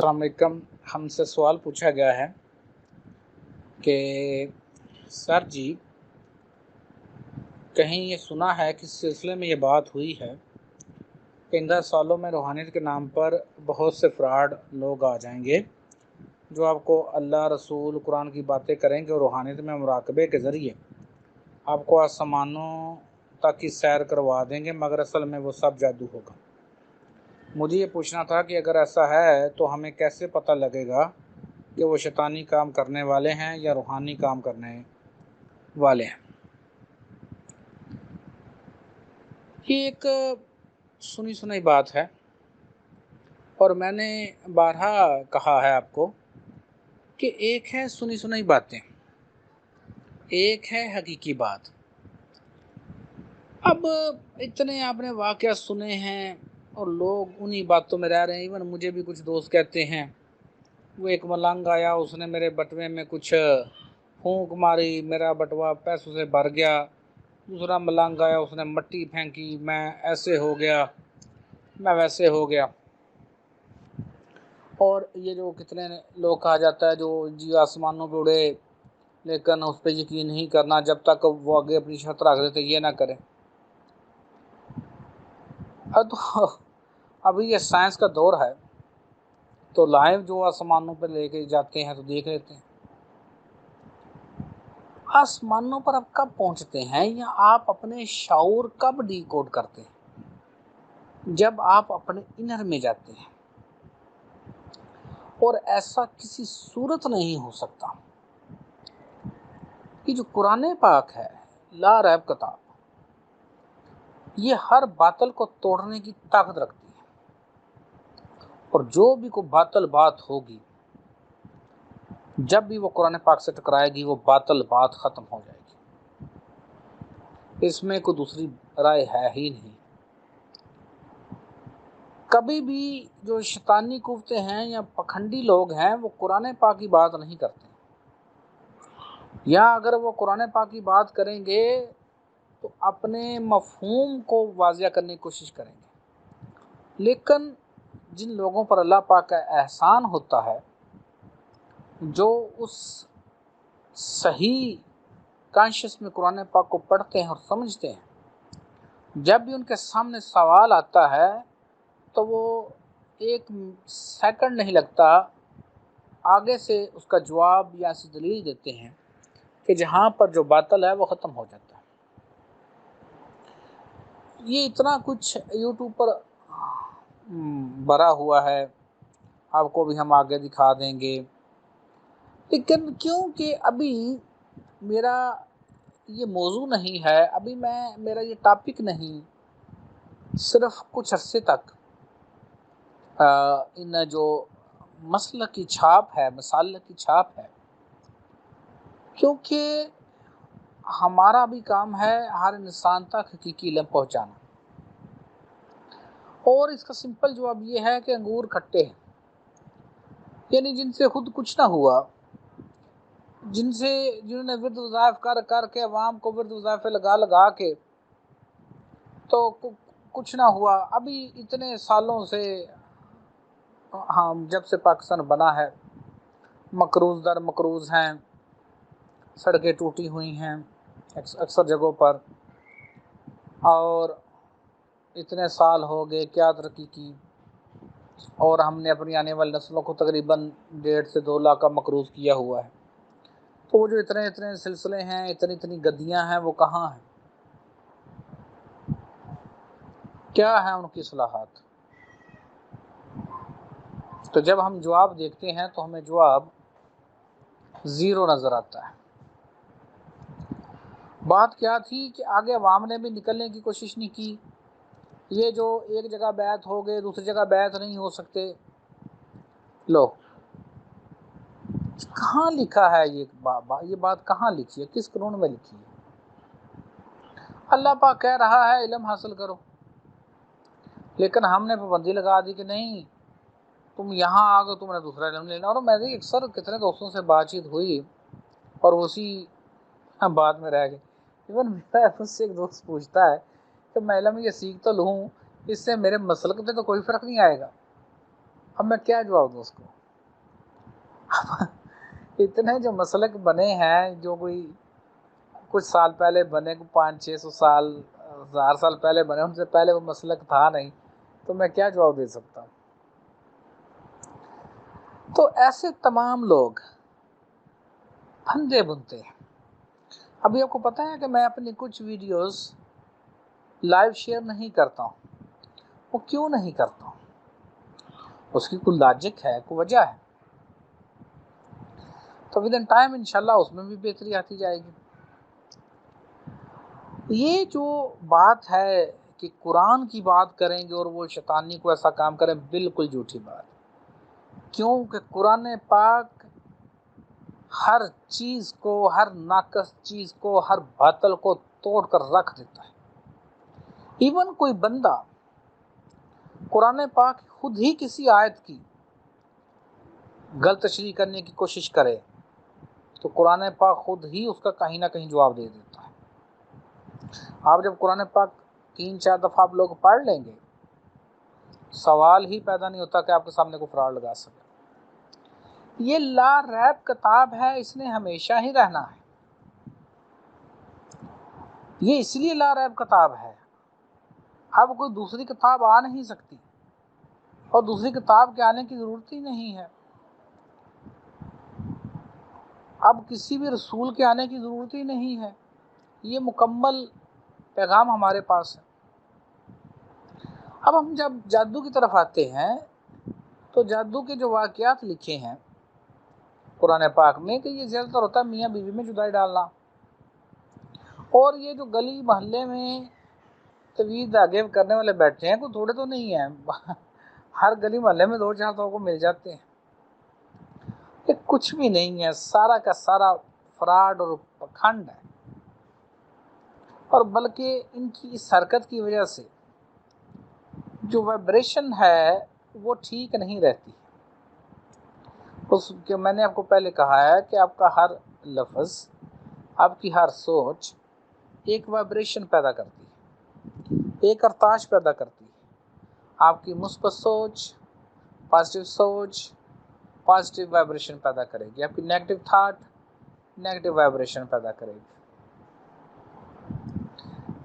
अस्सलाम वालेकुम। हमसे सवाल पूछा गया है कि सर जी, कहीं ये सुना है कि इस सिलसिले में ये बात हुई है कि इन 10 सालों में रूहानियत के नाम पर बहुत से फ्रॉड लोग आ जाएंगे जो आपको अल्लाह, रसूल, कुरान की बातें करेंगे और रूहानियत में मुराकबे के ज़रिए आपको आसमानों तक की सैर करवा देंगे, मगर असल में वो सब जादू होगा। मुझे ये पूछना था कि अगर ऐसा है तो हमें कैसे पता लगेगा कि वो शैतानी काम करने वाले हैं या रूहानी काम करने वाले हैं। ये एक सुनी सुनाई बात है और मैंने बारहा कहा है आपको कि एक है सुनी सुनाई बातें, एक है हकीकी बात। अब इतने आपने वाक़या सुने हैं और लोग उन्हीं बातों में रह रहे हैं। इवन मुझे भी कुछ दोस्त कहते हैं, वो एक मलंग आया, उसने मेरे बटुए में कुछ फूंक मारी, मेरा बटुआ पैसों से भर गया। दूसरा मलंग आया, उसने मट्टी फेंकी, मैं ऐसे हो गया, मैं वैसे हो गया। और ये जो कितने लोग कहा जाता है जो जी आसमानों पे उड़े, लेकिन उस पर यकीन नहीं करना जब तक वो आगे अपनी शर्त रख देते ये ना करें। अब तो अभी ये साइंस का दौर है, तो लाइव जो आसमानों पर लेके जाते हैं तो देख लेते हैं। आसमानों पर आप कब पहुंचते हैं या आप अपने शऊर कब डिकोड करते हैं? जब आप अपने इनर में जाते हैं। और ऐसा किसी सूरत नहीं हो सकता कि जो कुरान पाक है, ला रैब किताब, ये हर बातल को तोड़ने की ताकत रखती है। और जो भी कोई बातल बात होगी, जब भी वो कुरान पाक से टकराएगी, वो बातल बात खत्म हो जाएगी। इसमें कोई दूसरी राय है ही नहीं। कभी भी जो शैतानी कुफ्ते हैं या पखंडी लोग हैं, वो कुरान पाक की बात नहीं करते, या अगर वो कुरान पाक की बात करेंगे तो अपने मफहूम को वाज़िया करने की कोशिश करेंगे। लेकिन जिन लोगों पर अल्लाह पाक का एहसान होता है, जो उस सही कॉन्शियस में कुरान पाक को पढ़ते हैं और समझते हैं, जब भी उनके सामने सवाल आता है तो वो एक सेकंड नहीं लगता, आगे से उसका जवाब या ऐसी दलील देते हैं कि जहाँ पर जो बातल है वो ख़त्म हो जाता है। ये इतना कुछ यूट्यूब पर भरा हुआ है, आपको भी हम आगे दिखा देंगे। लेकिन क्योंकि अभी मेरा ये मौजू नहीं है, अभी मेरा ये टॉपिक नहीं, सिर्फ कुछ अरसे तक इन जो मसल की छाप है, मसाल की छाप है, क्योंकि हमारा भी काम है हर इंसान तक हकीकी इल्म पहुँचाना। और इसका सिंपल जवाब ये है कि अंगूर खट्टे हैं, यानी जिनसे खुद कुछ ना हुआ, जिन्होंने विर्द वज़ाइफ कर कर के अवाम को विर्द वज़ाइफ लगा के तो कुछ ना हुआ। अभी इतने सालों से, हम जब से पाकिस्तान बना है, मकरूज़ दर मकरूज़ हैं, सड़कें टूटी हुई हैं अक्सर जगहों पर, और इतने साल हो गए, क्या तरक्की की, और हमने अपनी आने वाली नस्लों को तकरीबन 1.5 से 2 लाख का मकरूज़ किया हुआ है। तो वो जो इतने इतने सिलसिले हैं, इतनी इतनी गद्दियाँ हैं, वो कहाँ हैं? क्या है उनकी इस्लाहात? तो जब हम जवाब देखते हैं तो हमें जवाब ज़ीरो नज़र आता है। बात क्या थी कि आगे अवाम ने भी निकलने की कोशिश नहीं की। ये जो एक जगह बैत हो गए, दूसरी जगह बैत नहीं हो सकते, लो कहाँ लिखा है ये बात कहाँ लिखी है, किस कानून में लिखी है? अल्लाह पाक कह रहा है इल्म हासिल करो, लेकिन हमने पाबंदी लगा दी कि नहीं, तुम यहाँ आ गए, तुमने दूसरा इल्म लेना। और मेरी अक्सर कितने दोस्तों से बातचीत हुई और उसी बात में रह गए। इवन मुझसे एक दोस्त पूछता है कि मैं इल्म ये सीख तो लूँ, इससे मेरे मसलक पे तो कोई फ़र्क नहीं आएगा। اب میں کیا جواب دوں اس کو؟ اتنے جو مسلک بنے ہیں، جو کوئی کچھ سال پہلے بنے، 500-600 سال 1000 سال پہلے بنے، ان سے پہلے وہ مسلک تھا نہیں، تو میں کیا جواب دے سکتا ہوں؟ تو ایسے تمام لوگ پھندے بنتے ہیں۔ ابھی آپ کو پتہ ہے کہ میں اپنی کچھ ویڈیوز لائیو شیئر نہیں کرتا ہوں۔ وہ کیوں نہیں کرتا ہوں؟ اس کی کوئی لاجک ہے، کوئی وجہ ہے؟ تو ود ان ٹائم انشاءاللہ اس میں بھی بہتری آتی جائے گی۔ یہ جو بات ہے کہ قرآن کی بات کریں گے اور وہ شیطانی کو ایسا کام کریں، بالکل جھوٹی بات ہے، کیونکہ قرآن پاک ہر چیز کو، ہر ناقص چیز کو، ہر باطل کو توڑ کر رکھ دیتا ہے۔ ایون کوئی بندہ قرآن پاک خود ہی کسی آیت کی غلط تشریح کرنے کی کوشش کرے تو قرآن پاک خود ہی اس کا کہیں نہ کہیں جواب دے دیتا ہے۔ آپ جب قرآن پاک 3-4 دفعہ آپ لوگ پڑھ لیں گے، سوال ہی پیدا نہیں ہوتا کہ آپ کے سامنے کوئی فراڈ لگا سکے۔ یہ لا ریب کتاب ہے، اس نے ہمیشہ ہی رہنا ہے۔ یہ اس لیے لا ریب کتاب ہے، اب کوئی دوسری کتاب آ نہیں سکتی، اور دوسری کتاب کے آنے کی ضرورت ہی نہیں ہے۔ اب کسی بھی رسول کے آنے کی ضرورت ہی نہیں ہے، یہ مکمل پیغام ہمارے پاس ہے۔ اب ہم جب جادو کی طرف آتے ہیں تو جادو کے جو واقعات لکھے ہیں قرآن پاک میں، کہ یہ زیادہ تر ہوتا ہے میاں بیوی میں جدائی ڈالنا، اور یہ جو گلی محلے میں طویل دھاگے کرنے والے بیٹھے ہیں، کوئی تھوڑے تو نہیں ہیں، ہر گلی محلے میں 2-4 کو مل جاتے ہیں۔ یہ کچھ بھی نہیں ہے، سارا کا سارا فراڈ اور پکھنڈ ہے، اور بلکہ ان کی اس حرکت کی وجہ سے جو وائبریشن ہے وہ ٹھیک نہیں رہتی۔ اس کہ میں نے آپ کو پہلے کہا ہے کہ آپ کا ہر لفظ، آپ کی ہر سوچ ایک وائبریشن پیدا کرتی ہے، ایک ارتعاش پیدا کرتی ہے۔ آپ کی مثبت سوچ، پازیٹیو سوچ پازیٹیو وائبریشن پیدا کرے گی، آپ کی نیگیٹو تھاٹ نیگیٹو وائبریشن پیدا کرے گی۔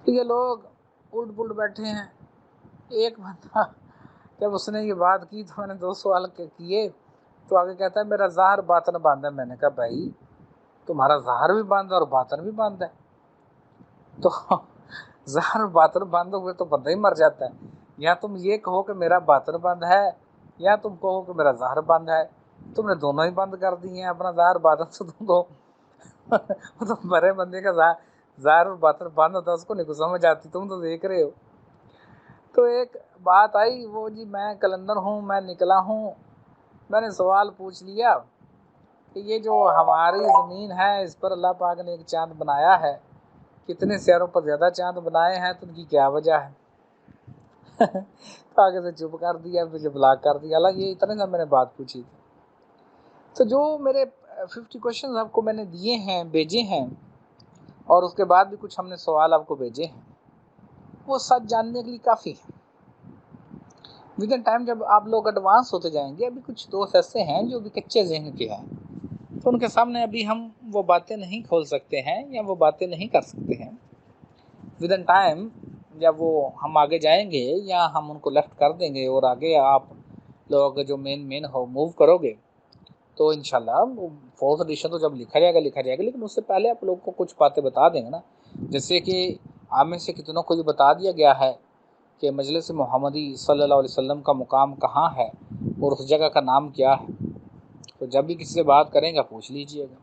تو یہ لوگ الٹ پلٹ بیٹھے ہیں۔ ایک بندہ جب اس نے یہ بات کی تو میں نے 2 سوال کیے، تو آگے کہتا ہے میرا ظاہر باطن بند ہے۔ میں نے کہا بھائی تمہارا ظاہر بھی بند ہے اور باطن بھی بند ہے، تو ظاہر باطن بند ہوئے تو بندہ ہی مر جاتا ہے۔ یا تم یہ کہو کہ میرا باطن بند ہے، یا تم کہو کہ میرا ظاہر بند ہے، تم نے دونوں ہی بند کر دی ہیں اپنا ظاہر باطن سے۔ تم تو مرے بندے کا ظاہر اور باطن بند ہوتا ہے، اس کو نہیں کچھ سمجھ آتی، تم تو دیکھ رہے ہو۔ تو ایک بات آئی، وہ جی میں کلندر ہوں، میں نکلا ہوں، میں نے سوال پوچھ لیا کہ یہ جو ہماری زمین ہے اس پر اللہ پاک نے ایک چاند بنایا ہے، کتنے سیاروں پر زیادہ چاند بنائے ہیں، تو ان کی کیا وجہ ہے؟ تو آگے سے چپ کر دیا، مجھے بلاک کر دیا۔ حالانکہ یہ اتنے سے میں نے بات پوچھی تھی۔ تو جو میرے 50 کوشچنز آپ کو میں نے دیے ہیں، بھیجے ہیں، اور اس کے بعد بھی کچھ ہم نے سوال آپ کو بھیجے ہیں، وہ سچ جاننے کے لیے کافی ہے۔ ود ان ٹائم جب آپ لوگ ایڈوانس ہوتے جائیں گے، ابھی کچھ دوست ایسے ہیں جو بھی کچے ذہن کے ہیں، تو ان کے سامنے ابھی ہم وہ باتیں نہیں کھول سکتے ہیں یا وہ باتیں نہیں کر سکتے ہیں۔ ود ان ٹائم جب وہ ہم آگے جائیں گے یا ہم ان کو لیفٹ کر دیں گے اور آگے آپ لوگ جو مین ہو موو کرو گے، تو انشاءاللہ فورتھ ایڈیشن تو جب لکھا جائے گا، لیکن اس سے پہلے آپ لوگ کو کچھ باتیں بتا دیں گے نا، جیسے کہ آپ میں سے کتنوں کو یہ بتا دیا گیا ہے کہ مجلس محمدی صلی اللہ علیہ وسلم کا مقام کہاں ہے اور اس جگہ کا نام کیا ہے۔ تو جب بھی کسی سے بات کریں گا پوچھ لیجئے گا۔